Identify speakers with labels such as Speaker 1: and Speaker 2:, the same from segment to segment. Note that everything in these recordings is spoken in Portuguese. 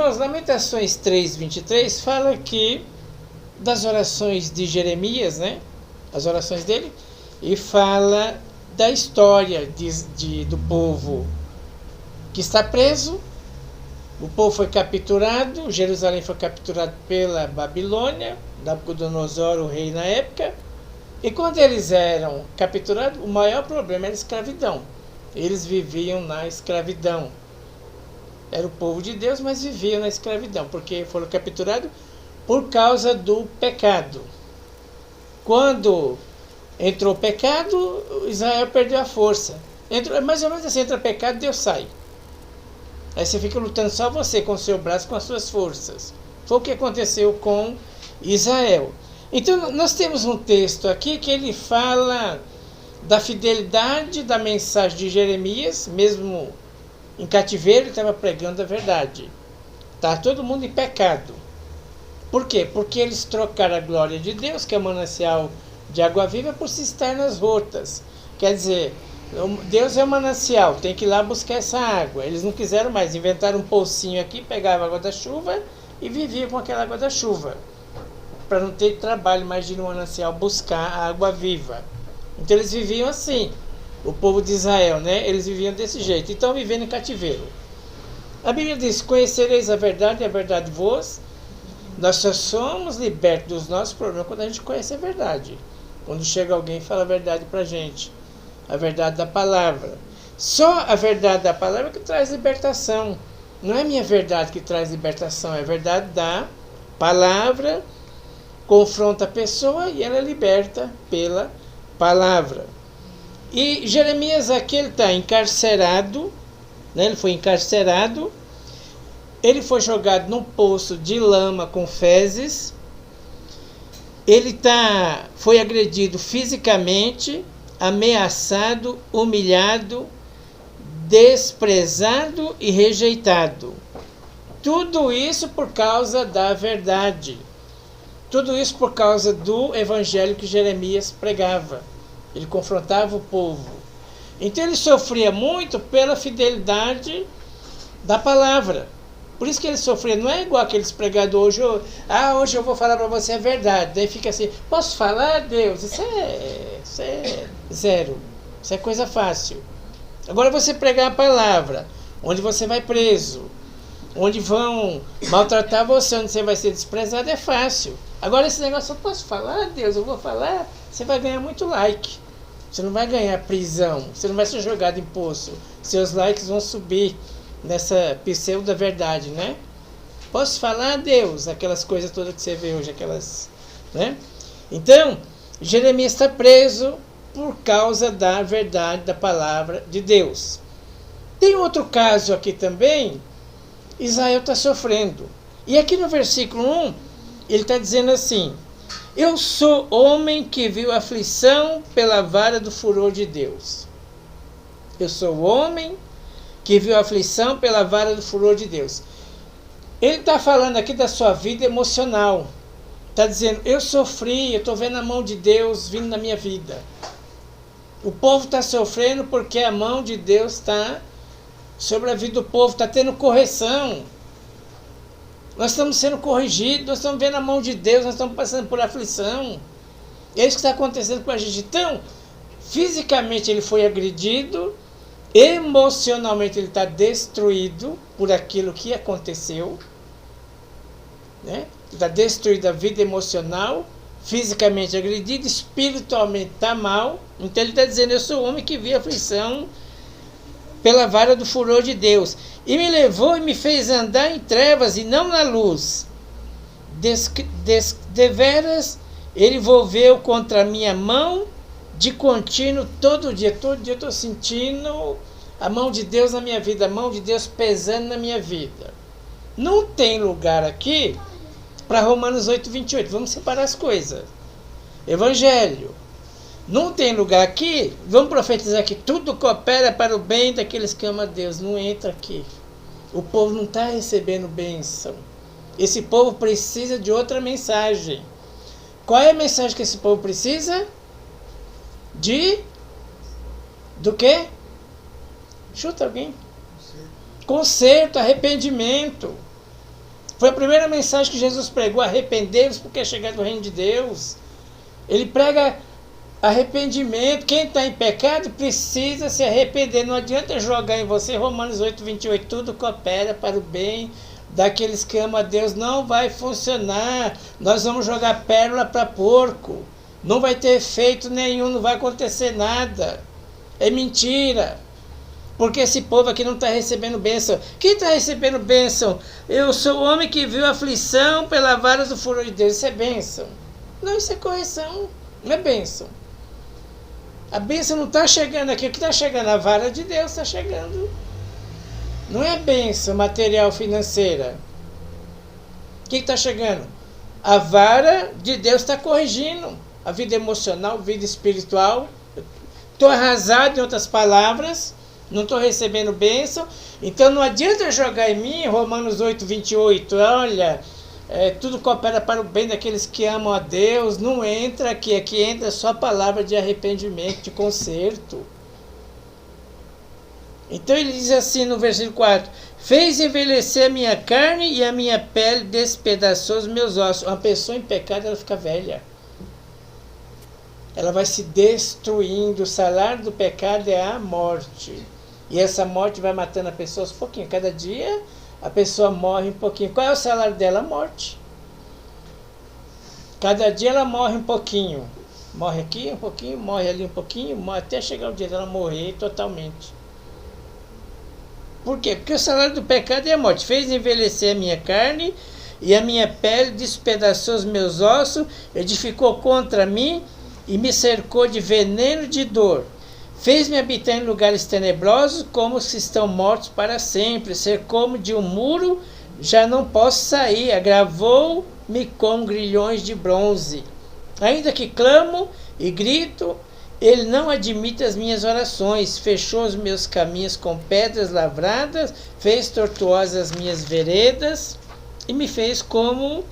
Speaker 1: Irmãos, Lamentações 3:23 fala aqui das orações de Jeremias, né? As orações dele, e fala da história do povo que está preso. O povo foi capturado, Jerusalém foi capturado pela Babilônia, Nabucodonosor, o rei na época. E quando eles eram capturados, o maior problema era a escravidão. Eles viviam na escravidão. Era o povo de Deus, mas viviam na escravidão, porque foram capturados por causa do pecado. Quando entrou o pecado, Israel perdeu a força. Mais ou menos assim, entra pecado, Deus sai. Aí você fica lutando só você, com o seu braço, com as suas forças. Foi o que aconteceu com Israel. Então, nós temos um texto aqui que ele fala da fidelidade da mensagem de Jeremias, mesmo em cativeiro, ele estava pregando a verdade. Está todo mundo em pecado. Por quê? Porque eles trocaram a glória de Deus, que é o manancial de água viva, por cisternas rotas. Quer dizer, Deus é o manancial, tem que ir lá buscar essa água. Eles não quiseram mais, inventaram um pocinho aqui, pegavam a água da chuva e viviam com aquela água da chuva, para não ter trabalho mais de ir no manancial buscar a água viva. Então eles viviam assim, o povo de Israel, né? Eles viviam desse jeito, então vivendo em cativeiro. A Bíblia diz: conhecereis a verdade e a verdade vos. Nós só somos libertos dos nossos problemas quando a gente conhece a verdade. Quando chega alguém e fala a verdade pra gente, a verdade da palavra. Só a verdade da palavra que traz libertação. Não é minha verdade que traz libertação, é a verdade da palavra. Confronta a pessoa e ela é liberta pela palavra. E Jeremias aqui, ele está encarcerado, né? Ele foi encarcerado, ele foi jogado num poço de lama com fezes, ele foi agredido fisicamente, ameaçado, humilhado, desprezado e rejeitado. Tudo isso por causa da verdade. Tudo isso por causa do evangelho que Jeremias pregava. Ele confrontava o povo. Então ele sofria muito pela fidelidade da palavra. Por isso que ele sofria. Não é igual aqueles pregadores hoje. Hoje eu vou falar para você a verdade. Daí fica assim: posso falar, Deus? Isso é zero. Isso é coisa fácil. Agora você pregar a palavra, onde você vai preso, onde vão maltratar você, onde você vai ser desprezado, é fácil. Agora esse negócio: eu posso falar, Deus? Eu vou falar? Você vai ganhar muito like. Você não vai ganhar prisão. Você não vai ser jogado em poço. Seus likes vão subir nessa pseudo-verdade, né? Posso falar, Deus? Aquelas coisas todas que você vê hoje, aquelas, né? Então, Jeremias está preso por causa da verdade da palavra de Deus. Tem outro caso aqui também. Israel está sofrendo. E aqui no versículo 1, ele está dizendo assim: eu sou homem que viu aflição pela vara do furor de Deus. Eu sou homem que viu aflição pela vara do furor de Deus. Ele está falando aqui da sua vida emocional. Está dizendo: eu sofri, eu estou vendo a mão de Deus vindo na minha vida. O povo está sofrendo porque a mão de Deus está sobre a vida do povo, está tendo correção. Nós estamos sendo corrigidos, nós estamos vendo a mão de Deus, nós estamos passando por aflição. É isso que está acontecendo com a gente. Então, fisicamente ele foi agredido, emocionalmente ele está destruído por aquilo que aconteceu, né? Está destruída a vida emocional, fisicamente agredido, espiritualmente está mal. Então ele está dizendo: eu sou o homem que vi a aflição pela vara do furor de Deus, e me levou e me fez andar em trevas e não na luz. Deveras ele volveu contra a minha mão de contínuo todo dia. Todo dia eu estou sentindo a mão de Deus na minha vida, a mão de Deus pesando na minha vida. Não tem lugar aqui para Romanos 8:28. Vamos separar as coisas. Evangelho. Não tem lugar aqui, vamos profetizar que tudo coopera para o bem daqueles que amam a Deus. Não entra aqui. O povo não está recebendo bênção. Esse povo precisa de outra mensagem. Qual é a mensagem que esse povo precisa? Do quê? Chuta alguém. Conserto, arrependimento. Foi a primeira mensagem que Jesus pregou: arrependei-vos porque é chegado o reino de Deus. Ele prega arrependimento. Quem está em pecado precisa se arrepender. Não adianta jogar em você Romanos 8:28, tudo coopera para o bem daqueles que amam a Deus. Não vai funcionar. Nós vamos jogar pérola para porco. Não vai ter efeito nenhum, não vai acontecer nada. É mentira. Porque esse povo aqui não está recebendo bênção. Quem está recebendo bênção? Eu sou o homem que viu a aflição pela vara do furor de Deus. Isso é bênção. Não, isso é correção. Não é bênção. A bênção não está chegando aqui. O que está chegando? A vara de Deus está chegando. Não é bênção material financeira. O que está chegando? A vara de Deus está corrigindo a vida emocional, a vida espiritual. Estou arrasado, em outras palavras. Não estou recebendo bênção. Então não adianta jogar em mim Romanos 8:28. Olha, tudo coopera para o bem daqueles que amam a Deus. Não entra aqui. Aqui entra só a palavra de arrependimento, de conserto. Então ele diz assim no versículo 4: fez envelhecer a minha carne e a minha pele despedaçou os meus ossos. Uma pessoa em pecado, ela fica velha. Ela vai se destruindo. O salário do pecado é a morte. E essa morte vai matando a pessoa aos pouquinhos. Cada dia a pessoa morre um pouquinho. Qual é o salário dela? A morte. Cada dia ela morre um pouquinho. Morre aqui um pouquinho, morre ali um pouquinho, morre até chegar o dia dela morrer totalmente. Por quê? Porque o salário do pecado é a morte. Fez envelhecer a minha carne e a minha pele despedaçou os meus ossos, edificou contra mim e me cercou de veneno de dor. Fez-me habitar em lugares tenebrosos, como os que estão mortos para sempre. Cercou-me de um muro, já não posso sair. Agravou-me com grilhões de bronze. Ainda que clamo e grito, ele não admite as minhas orações. Fechou os meus caminhos com pedras lavradas, fez tortuosas as minhas veredas e me fez como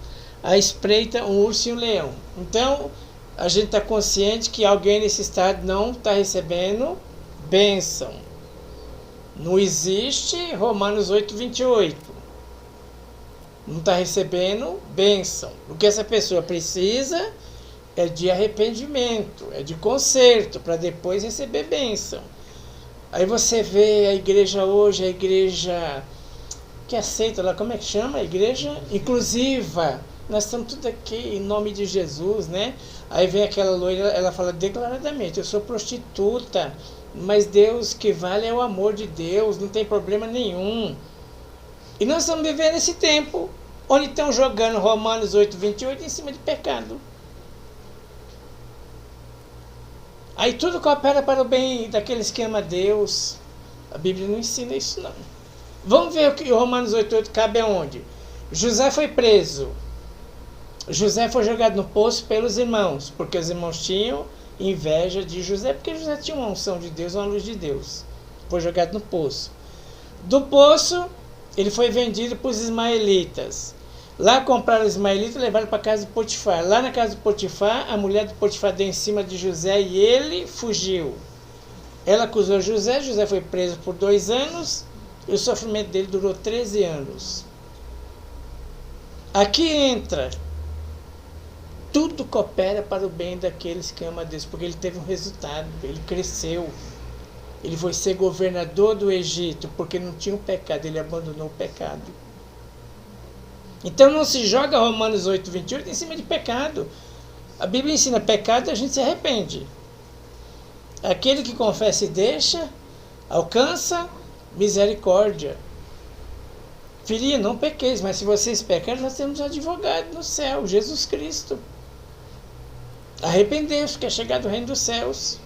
Speaker 1: a espreita um urso e um leão. Então, a gente está consciente que alguém nesse estado não está recebendo bênção. Não existe Romanos 8:28. Não está recebendo bênção. O que essa pessoa precisa é de arrependimento, é de conserto, para depois receber bênção. Aí você vê a igreja hoje, a igreja que aceita lá, como é que chama? A igreja inclusiva. Nós estamos tudo aqui em nome de Jesus, né? Aí vem aquela loira, ela fala declaradamente: eu sou prostituta, mas Deus que vale é o amor de Deus, não tem problema nenhum. E nós estamos vivendo esse tempo, onde estão jogando Romanos 8:28 em cima de pecado. Aí tudo coopera para o bem daqueles que amam a Deus. A Bíblia não ensina isso não. Vamos ver o que Romanos 8:8 cabe aonde? José foi preso. José foi jogado no poço pelos irmãos, porque os irmãos tinham inveja de José, porque José tinha uma unção de Deus, uma luz de Deus. Foi jogado no poço. Do poço, ele foi vendido para os ismaelitas. Lá compraram os ismaelitas e levaram para a casa de Potifar. Lá na casa de Potifar, a mulher de Potifar deu em cima de José e ele fugiu. Ela acusou José, José foi preso por 2 anos e o sofrimento dele durou 13 anos. Aqui entra: tudo coopera para o bem daqueles que amam a Deus, porque ele teve um resultado, ele cresceu. Ele foi ser governador do Egito, porque não tinha um pecado, ele abandonou o pecado. Então não se joga Romanos 8:28 em cima de pecado. A Bíblia ensina: pecado, a gente se arrepende. Aquele que confessa e deixa, alcança misericórdia. Filhinha, não pequeis, mas se vocês pecarem, nós temos um advogado no céu, Jesus Cristo. Arrependei-vos, que é chegado o reino dos céus.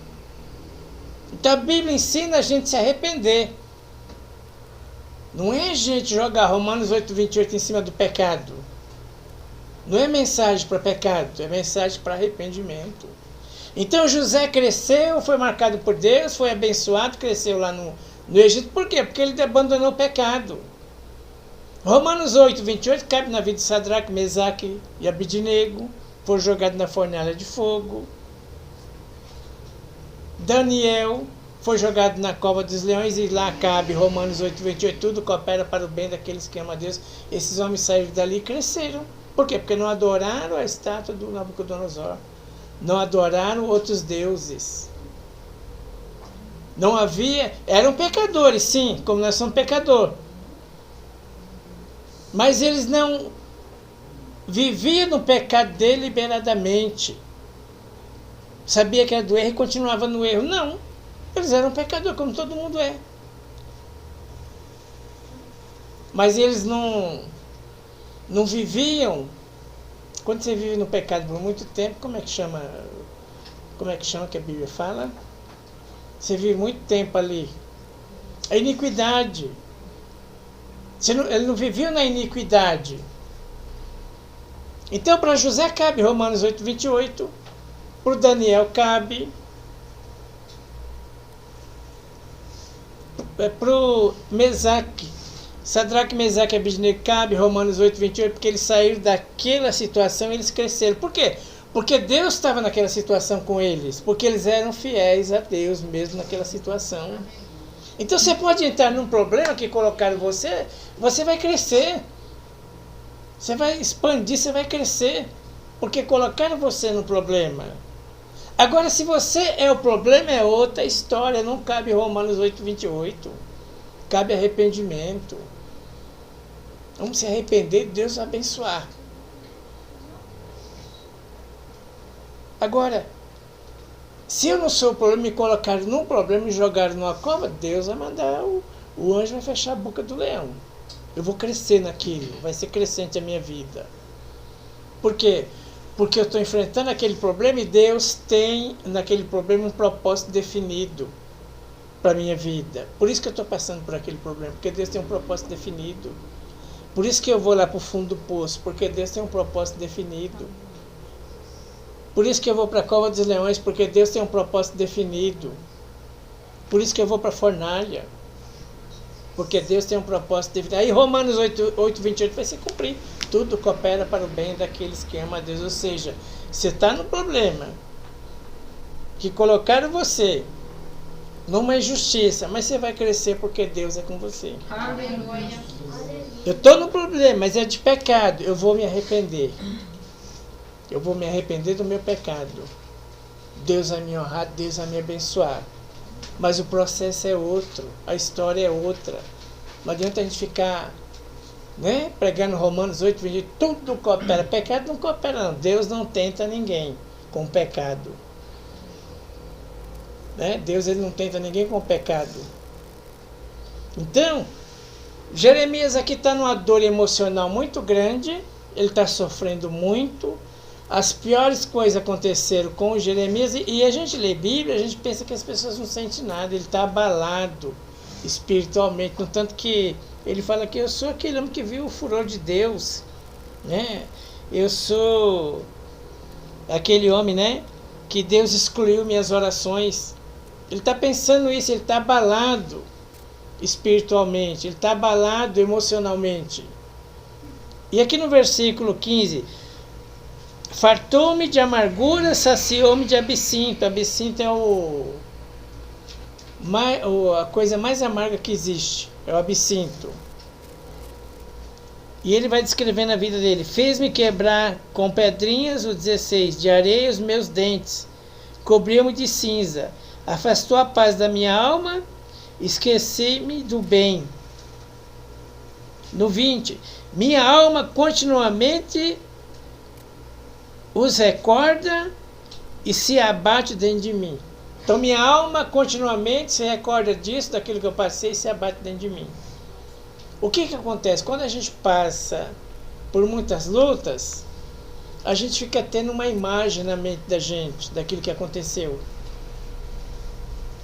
Speaker 1: Então a Bíblia ensina a gente se arrepender. Não é a gente jogar Romanos 8:28 em cima do pecado. Não é mensagem para pecado, é mensagem para arrependimento. Então José cresceu, foi marcado por Deus, foi abençoado, cresceu lá no Egito. Por quê? Porque ele abandonou o pecado. Romanos 8:28 cabe na vida de Sadraque, Mesaque e Abidnego. Foi jogado na fornalha de fogo. Daniel foi jogado na cova dos leões e lá cabe Romanos 8:28, tudo coopera para o bem daqueles que amam a Deus. Esses homens saíram dali e cresceram. Por quê? Porque não adoraram a estátua do Nabucodonosor. Não adoraram outros deuses. Não havia... Eram pecadores, sim, como nós somos pecadores. Mas eles não viviam no pecado deliberadamente. Sabia que era do erro e continuava no erro. Não. Eles eram pecadores, como todo mundo é. Mas eles não viviam. Quando você vive no pecado por muito tempo, como é que chama que a Bíblia fala? Você vive muito tempo ali. A iniquidade. Ele não vivia na iniquidade. Então, para José cabe Romanos 8:28. Para o Daniel cabe. Para o Mesaque, Sadraque, Mesaque e Abednego cabe Romanos 8:28, porque eles saíram daquela situação e eles cresceram. Por quê? Porque Deus estava naquela situação com eles, porque eles eram fiéis a Deus mesmo naquela situação. Então você pode entrar num problema que colocaram você vai crescer. Você vai expandir, você vai crescer, porque colocaram você no problema. Agora, se você é o problema, é outra história. Não cabe Romanos 8:28. Cabe arrependimento. Vamos se arrepender, Deus abençoar. Agora, se eu não sou o problema, me colocaram num problema e jogaram numa cova, Deus vai mandar, o anjo vai fechar a boca do leão. Eu vou crescer naquilo, vai ser crescente a minha vida. Por quê? Porque eu estou enfrentando aquele problema e Deus tem naquele problema um propósito definido para a minha vida. Por isso que eu estou passando por aquele problema, porque Deus tem um propósito definido. Por isso que eu vou lá para o fundo do poço, porque Deus tem um propósito definido. Por isso que eu vou para a cova dos leões, porque Deus tem um propósito definido. Por isso que eu vou para a fornalha, porque Deus tem um propósito definido. Aí Romanos 8:28 vai se cumprir. Tudo coopera para o bem daqueles que amam a Deus. Ou seja, você está no problema, que colocaram você numa injustiça, mas você vai crescer porque Deus é com você.
Speaker 2: Aleluia.
Speaker 1: Eu estou no problema, mas é de pecado. Eu vou me arrepender. Eu vou me arrepender do meu pecado. Deus vai me honrar, Deus vai me abençoar. Mas o processo é outro, a história é outra. Não adianta a gente ficar, pregando Romanos 8:28, tudo coopera. Pecado não coopera, não. Deus não tenta ninguém com pecado. Deus ele não tenta ninguém com pecado. Então, Jeremias aqui está numa dor emocional muito grande. Ele está sofrendo muito. As piores coisas aconteceram com Jeremias. E a gente lê Bíblia, a gente pensa que as pessoas não sentem nada. Ele está abalado espiritualmente. No tanto que ele fala que eu sou aquele homem que viu o furor de Deus. Eu sou aquele homem, que Deus excluiu minhas orações. Ele está pensando isso, ele está abalado espiritualmente, ele está abalado emocionalmente. E aqui no versículo 15, fartou-me de amargura, saciou-me de absinto. Absinto é a coisa mais amarga que existe, é o absinto. E ele vai descrevendo a vida dele. Fez-me quebrar com pedrinhas, o 16, de areia os meus dentes, cobriu-me de cinza, afastou a paz da minha alma, esqueci-me do bem. No 20, minha alma continuamente os recorda e se abate dentro de mim. Então minha alma continuamente se recorda disso, daquilo que eu passei, e se abate dentro de mim. O que acontece? Quando a gente passa por muitas lutas, a gente fica tendo uma imagem na mente da gente, daquilo que aconteceu.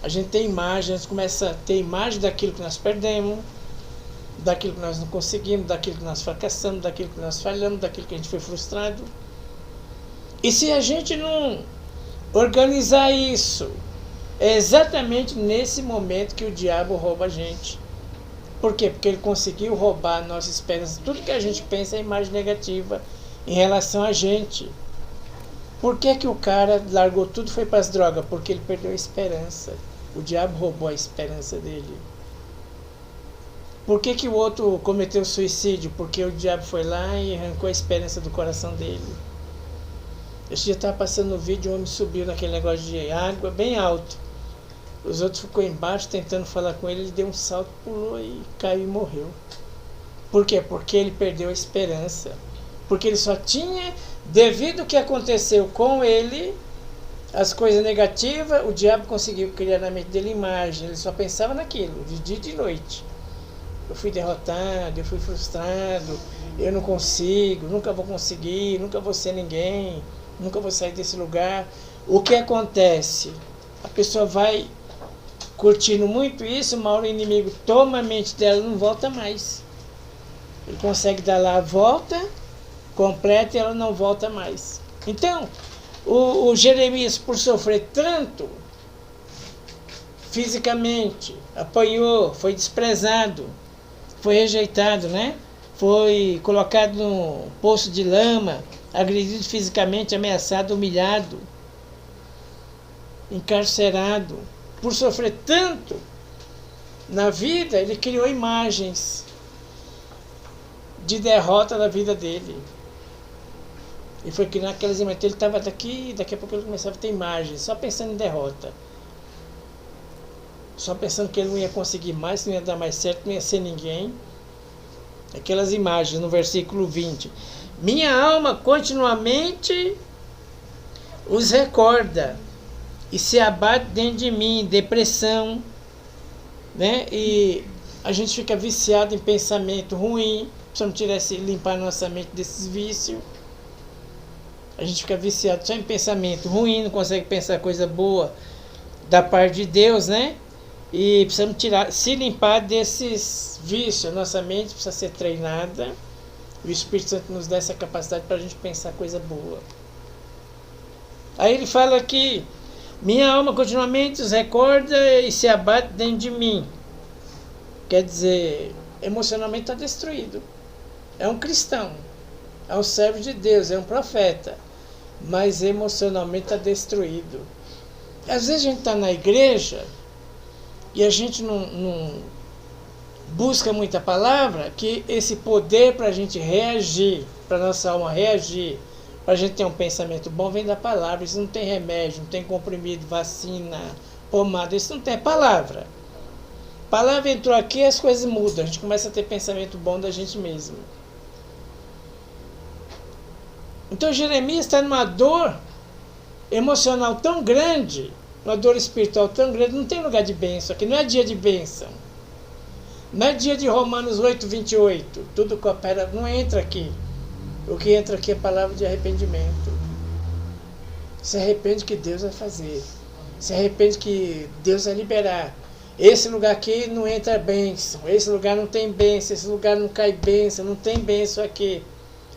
Speaker 1: A gente tem imagem, a gente começa a ter imagem daquilo que nós perdemos, daquilo que nós não conseguimos, daquilo que nós fracassamos, daquilo que nós falhamos, daquilo que a gente foi frustrado. E se a gente não organizar isso, é exatamente nesse momento que o diabo rouba a gente. Por quê? Porque ele conseguiu roubar a nossa esperança. Tudo que a gente pensa é imagem negativa em relação a gente. Por que o cara largou tudo e foi para as drogas? Porque ele perdeu a esperança. O diabo roubou a esperança dele. Por que o outro cometeu suicídio? Porque o diabo foi lá e arrancou a esperança do coração dele. Esse dia estava passando no vídeo, o homem subiu naquele negócio de água bem alto. Os outros ficou embaixo tentando falar com ele, ele deu um salto, pulou e caiu e morreu. Por quê? Porque ele perdeu a esperança. Porque ele só tinha, devido ao que aconteceu com ele, as coisas negativas, o diabo conseguiu criar na mente dele imagem. Ele só pensava naquilo, de dia e de noite. Eu fui derrotado, eu fui frustrado, eu não consigo, nunca vou conseguir, nunca vou ser ninguém, nunca vou sair desse lugar. O que acontece? A pessoa vai curtindo muito isso, uma hora o inimigo toma a mente dela e não volta mais. Ele consegue dar lá a volta completa e ela não volta mais. Então, o Jeremias, por sofrer tanto fisicamente, apanhou, foi desprezado, foi rejeitado, né? Foi colocado no poço de lama, agredido fisicamente, ameaçado, humilhado, encarcerado. Por sofrer tanto na vida, ele criou imagens de derrota da vida dele. E foi criando aquelas imagens. Ele estava daqui a pouco ele começava a ter imagens, só pensando em derrota. Só pensando que ele não ia conseguir mais, não ia dar mais certo, não ia ser ninguém. Aquelas imagens no versículo 20. Minha alma continuamente os recorda e se abate dentro de mim, depressão, né? E a gente fica viciado em pensamento ruim, precisamos limpar nossa mente desses vícios. A gente fica viciado só em pensamento ruim, não consegue pensar coisa boa da parte de Deus, né? E precisamos se limpar desses vícios. Nossa mente precisa ser treinada. E o Espírito Santo nos dá essa capacidade para a gente pensar coisa boa. Aí ele fala aqui: minha alma continuamente os recorda e se abate dentro de mim. Quer dizer, emocionalmente está destruído. É um cristão, é um servo de Deus, é um profeta, mas emocionalmente está destruído. Às vezes a gente está na igreja e a gente não busca muita palavra, que esse poder para a gente reagir, para a nossa alma reagir, para a gente ter um pensamento bom, vem da palavra. Isso não tem remédio, não tem comprimido, vacina, pomada, isso não tem, palavra. Palavra entrou aqui, as coisas mudam, a gente começa a ter pensamento bom da gente mesmo. Então Jeremias está numa dor emocional tão grande, uma dor espiritual tão grande, não tem lugar de bênção aqui, não é dia de bênção. Não é dia de Romanos 8:28, tudo coopera, não entra aqui. O que entra aqui é palavra de arrependimento. Se arrepende que Deus vai fazer. Se arrepende que Deus vai liberar. Esse lugar aqui não entra bênção, esse lugar não tem bênção, esse lugar não cai bênção, não tem bênção aqui.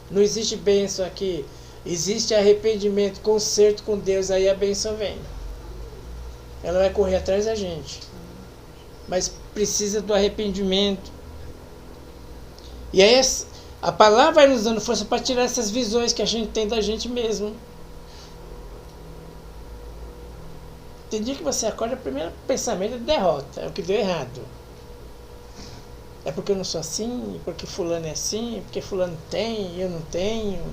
Speaker 1: Não existe bênção aqui. Existe arrependimento, conserto com Deus, aí a bênção vem. Ela vai correr atrás da gente. Mas precisa do arrependimento. E aí a palavra vai nos dando força para tirar essas visões que a gente tem da gente mesmo. Tem dia que você acorda, o primeiro pensamento é de derrota, é o que deu errado. É porque eu não sou assim, porque fulano é assim, porque fulano tem, eu não tenho.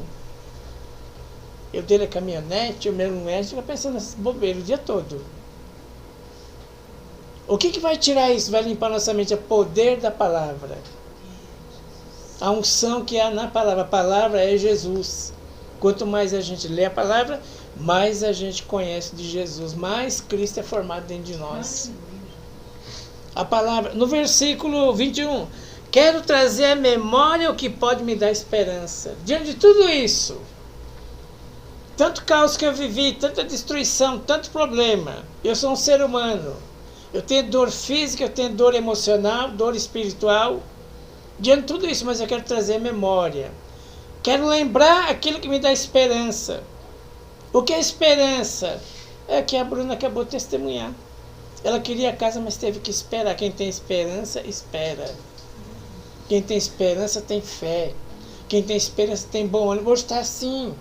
Speaker 1: Eu dele é caminhonete, o meu não é. A gente fica pensando nessas bobeiras o dia todo. O que vai tirar isso? Vai limpar nossa mente? É o poder da palavra. A unção que há na palavra. A palavra é Jesus. Quanto mais a gente lê a palavra, mais a gente conhece de Jesus. Mais Cristo é formado dentro de nós. A palavra, no versículo 21, quero trazer à memória o que pode me dar esperança. Diante de tudo isso, tanto caos que eu vivi, tanta destruição, tanto problema, eu sou um ser humano. Eu tenho dor física, eu tenho dor emocional, dor espiritual. Diante de tudo isso, mas eu quero trazer a memória. Quero lembrar aquilo que me dá esperança. O que é esperança? É que a Bruna acabou de testemunhar. Ela queria a casa, mas teve que esperar. Quem tem esperança, espera. Quem tem esperança tem fé. Quem tem esperança tem bom ânimo. Hoje está assim.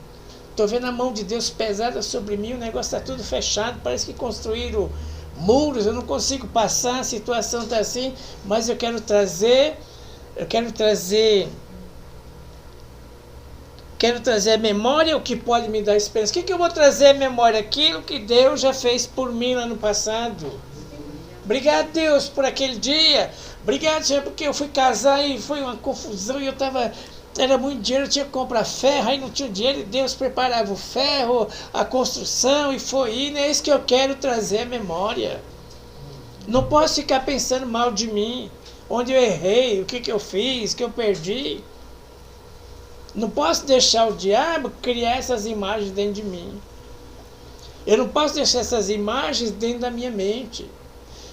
Speaker 1: Estou vendo a mão de Deus pesada sobre mim, o negócio está tudo fechado. Parece que construíram muros, eu não consigo passar, a situação está assim, mas eu quero trazer à memória o que pode me dar esperança. O que eu vou trazer à memória? Aquilo que Deus já fez por mim lá no passado. Obrigado, Deus, por aquele dia. Obrigado, Senhor, porque eu fui casar e foi uma confusão e era muito dinheiro, eu tinha que comprar ferro, aí não tinha dinheiro, e Deus preparava o ferro, a construção, e foi indo. É isso que eu quero trazer à memória. Não posso ficar pensando mal de mim, onde eu errei, o que eu fiz, o que eu perdi. Não posso deixar o diabo criar essas imagens dentro de mim. Eu não posso deixar essas imagens dentro da minha mente.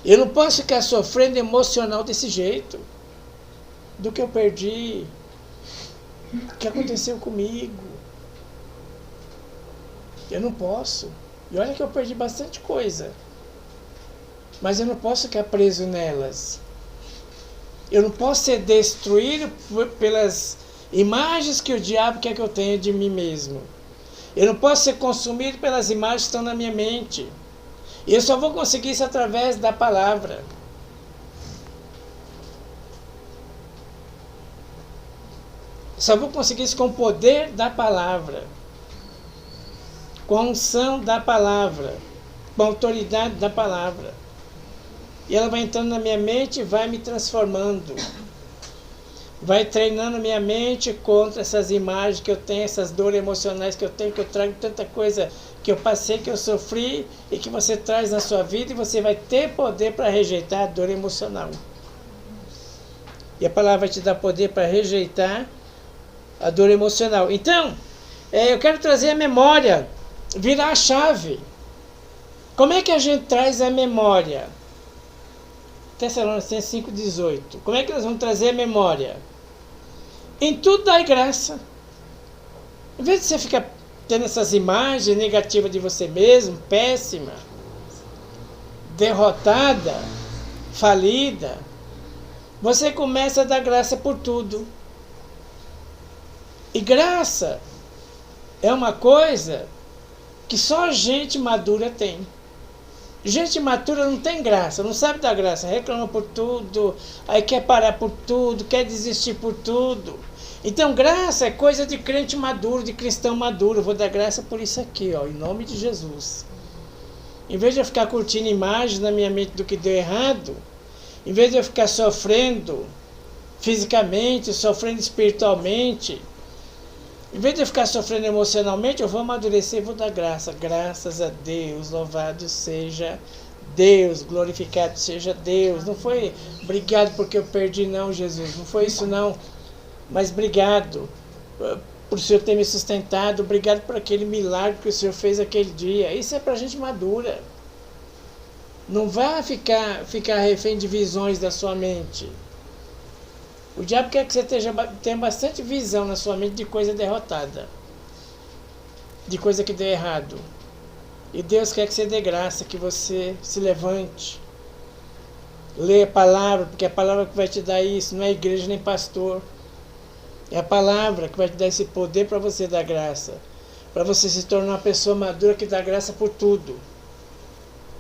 Speaker 1: Eu não posso ficar sofrendo emocional desse jeito. Do que eu perdi. O que aconteceu comigo. Eu não posso. E olha que eu perdi bastante coisa. Mas eu não posso ficar preso nelas. Eu não posso ser destruído pelas imagens que o diabo quer que eu tenha de mim mesmo. Eu não posso ser consumido pelas imagens que estão na minha mente. E eu só vou conseguir isso através da palavra. Só vou conseguir isso com o poder da palavra. Com a unção da palavra. Com a autoridade da palavra. E ela vai entrando na minha mente e vai me transformando. Vai treinando minha mente contra essas imagens que eu tenho, essas dores emocionais que eu tenho, que eu trago tanta coisa que eu passei, que eu sofri, e que você traz na sua vida, e você vai ter poder para rejeitar a dor emocional. E a palavra vai te dar poder para rejeitar a dor emocional. Então, eu quero trazer a memória, virar a chave. Como é que a gente traz a memória? Tessalonicenses 5,18. Como é que nós vamos trazer a memória? Em tudo dai graça. Em vez de você ficar tendo essas imagens negativas de você mesmo, péssima, derrotada, falida, você começa a dar graça por tudo. E graça é uma coisa que só gente madura tem. Gente imatura não tem graça, não sabe dar graça, reclama por tudo, aí quer parar por tudo, quer desistir por tudo. Então graça é coisa de crente maduro, de cristão maduro. Eu vou dar graça por isso aqui, ó, em nome de Jesus. Em vez de eu ficar curtindo imagens na minha mente do que deu errado, em vez de eu ficar sofrendo fisicamente, sofrendo espiritualmente, em vez de eu ficar sofrendo emocionalmente, eu vou amadurecer e vou dar graça. Graças a Deus, louvado seja Deus, glorificado seja Deus. Não foi obrigado porque eu perdi não, Jesus. Não foi isso não. Mas obrigado por o Senhor ter me sustentado. Obrigado por aquele milagre que o Senhor fez aquele dia. Isso é para gente madura. Não vá ficar refém de visões da sua mente. O diabo quer que você tenha bastante visão na sua mente de coisa derrotada. De coisa que deu errado. E Deus quer que você dê graça, que você se levante. Leia a palavra, porque é a palavra que vai te dar isso. Não é igreja nem pastor. É a palavra que vai te dar esse poder para você dar graça. Para você se tornar uma pessoa madura que dá graça por tudo.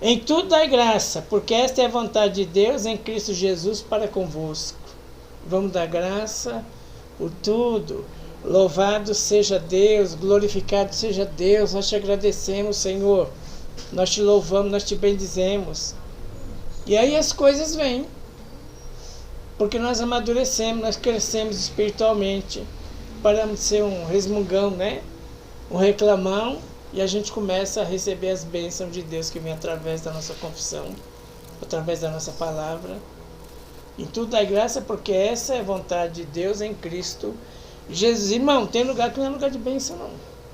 Speaker 1: Em tudo dá graça, porque esta é a vontade de Deus em Cristo Jesus para convosco. Vamos dar graça por tudo. Louvado seja Deus, glorificado seja Deus. Nós te agradecemos, Senhor. Nós te louvamos, nós te bendizemos. E aí as coisas vêm. Porque nós amadurecemos, nós crescemos espiritualmente. Paramos de ser um resmungão, né? Um reclamão. E a gente começa a receber as bênçãos de Deus que vem através da nossa confissão, através da nossa palavra. Em tudo dá graça, porque essa é a vontade de Deus em Cristo Jesus. Irmão, tem lugar que não é lugar de bênção, não.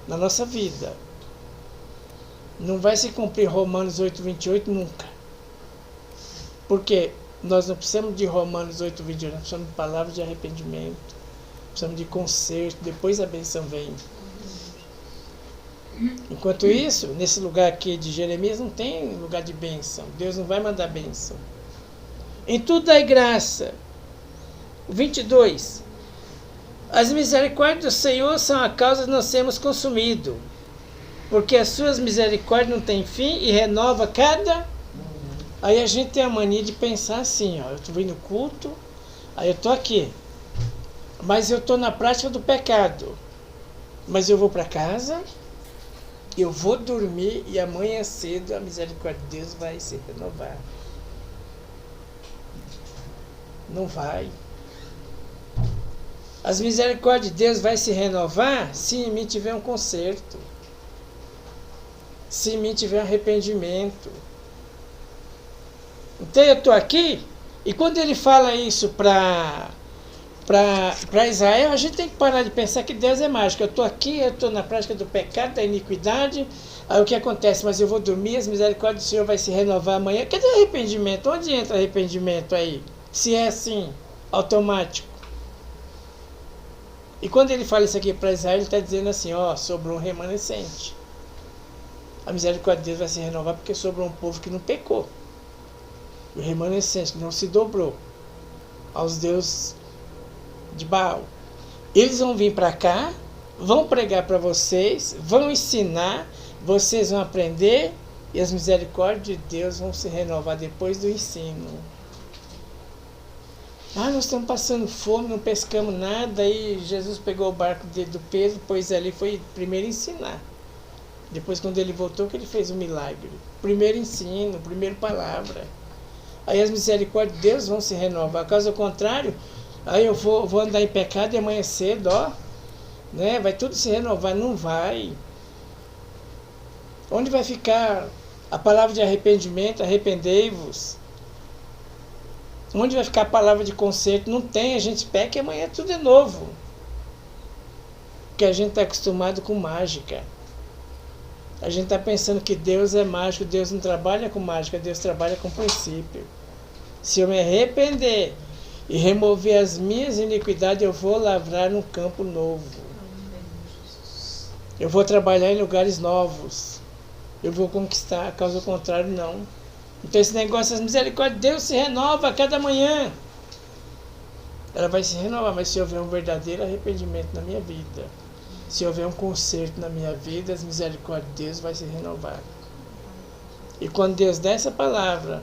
Speaker 1: Na nossa vida. Não vai se cumprir Romanos 8,28 nunca. Porque nós não precisamos de Romanos 8,28, nós precisamos de palavras de arrependimento. Precisamos de conserto, depois a bênção vem. Enquanto isso, nesse lugar aqui de Jeremias não tem lugar de bênção. Deus não vai mandar bênção. Em tudo dai graça. 22. As misericórdias do Senhor são a causa de não sermos consumidos, porque as suas misericórdias não têm fim e renova cada Aí a gente tem a mania de pensar assim, ó, eu estou vindo culto, aí eu estou aqui, mas eu estou na prática do pecado. Mas eu vou para casa, eu vou dormir e amanhã cedo a misericórdia de Deus vai se renovar. Não vai. As misericórdias de Deus vai se renovar se em mim tiver um conserto. Se em mim tiver um arrependimento. Então eu estou aqui, e quando ele fala isso para Israel, a gente tem que parar de pensar que Deus é mágico. Eu estou aqui, eu estou na prática do pecado, da iniquidade, aí o que acontece? Mas eu vou dormir, as misericórdias do Senhor vai se renovar amanhã. Cadê o arrependimento? Onde entra arrependimento aí? Se é assim, automático. E quando ele fala isso aqui para Israel, ele está dizendo assim, ó, sobrou um remanescente. A misericórdia de Deus vai se renovar porque sobrou um povo que não pecou. O remanescente que não se dobrou aos deuses de Baal. Eles vão vir para cá, vão pregar para vocês, vão ensinar, vocês vão aprender e as misericórdias de Deus vão se renovar depois do ensino. Ah, nós estamos passando fome, não pescamos nada, aí Jesus pegou o barco do Pedro, pôs ali, foi primeiro ensinar. Depois, quando ele voltou, que ele fez o milagre. Primeiro ensino, primeiro palavra. Aí as misericórdias de Deus vão se renovar. Caso contrário, aí eu vou andar em pecado e amanhã cedo, ó, né, vai tudo se renovar. Não vai. Onde vai ficar a palavra de arrependimento? Arrependei-vos. Onde vai ficar a palavra de conserto? Não tem, a gente peca e amanhã tudo é novo. Porque a gente está acostumado com mágica. A gente está pensando que Deus é mágico, Deus não trabalha com mágica, Deus trabalha com princípio. Se eu me arrepender e remover as minhas iniquidades, eu vou lavrar um campo novo. Eu vou trabalhar em lugares novos. Eu vou conquistar, caso contrário, não. Então esse negócio, as misericórdias de Deus se renova a cada manhã. Ela vai se renovar, mas se houver um verdadeiro arrependimento na minha vida, se houver um conserto na minha vida, as misericórdias de Deus vai se renovar. E quando Deus dá essa palavra,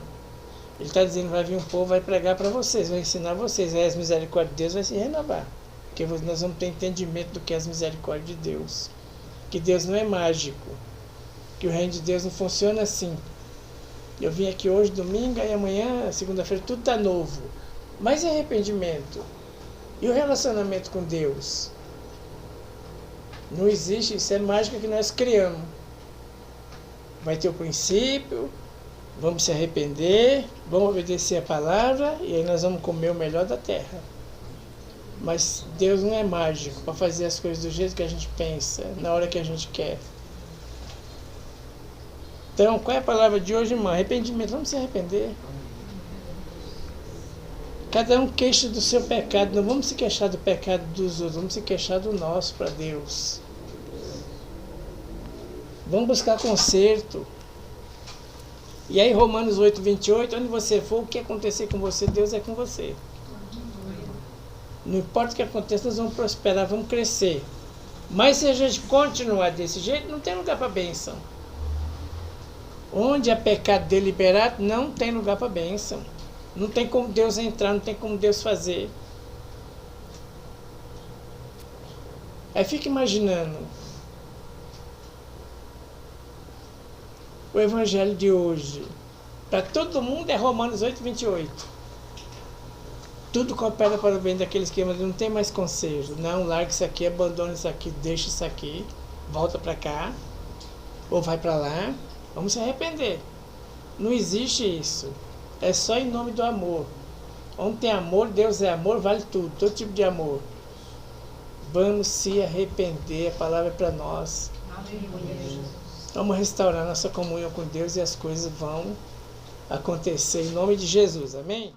Speaker 1: Ele está dizendo, vai vir um povo, vai pregar para vocês, vai ensinar vocês, aí as misericórdias de Deus vai se renovar. Porque nós vamos ter entendimento do que é as misericórdias de Deus. Que Deus não é mágico. Que o reino de Deus não funciona assim. Eu vim aqui hoje, domingo, e amanhã, segunda-feira, tudo está novo. Mas e arrependimento? E o relacionamento com Deus? Não existe, isso é mágica que nós criamos. Vai ter o princípio, vamos se arrepender, vamos obedecer a palavra e aí nós vamos comer o melhor da terra. Mas Deus não é mágico para fazer as coisas do jeito que a gente pensa, na hora que a gente quer. Então, qual é a palavra de hoje, irmão? Arrependimento, vamos se arrepender. Cada um queixa do seu pecado, não vamos se queixar do pecado dos outros, vamos se queixar do nosso para Deus. Vamos buscar conserto. E aí Romanos 8:28, onde você for, o que acontecer com você, Deus é com você. Não importa o que aconteça, nós vamos prosperar, vamos crescer. Mas se a gente continuar desse jeito, não tem lugar para bênção. Onde há pecado deliberado, não tem lugar para bênção. Não tem como Deus entrar, não tem como Deus fazer. Aí fica imaginando. O evangelho de hoje, para todo mundo é Romanos 8:28. Tudo coopera para o bem daqueles que amam, não tem mais conselho. Não, larga isso aqui, abandona isso aqui, deixa isso aqui, volta para cá, ou vai para lá. Vamos se arrepender. Não existe isso. É só em nome do amor. Onde tem amor, Deus é amor, vale tudo, todo tipo de amor. Vamos se arrepender, a palavra é para nós. Vamos restaurar nossa comunhão com Deus e as coisas vão acontecer em nome de Jesus. Amém?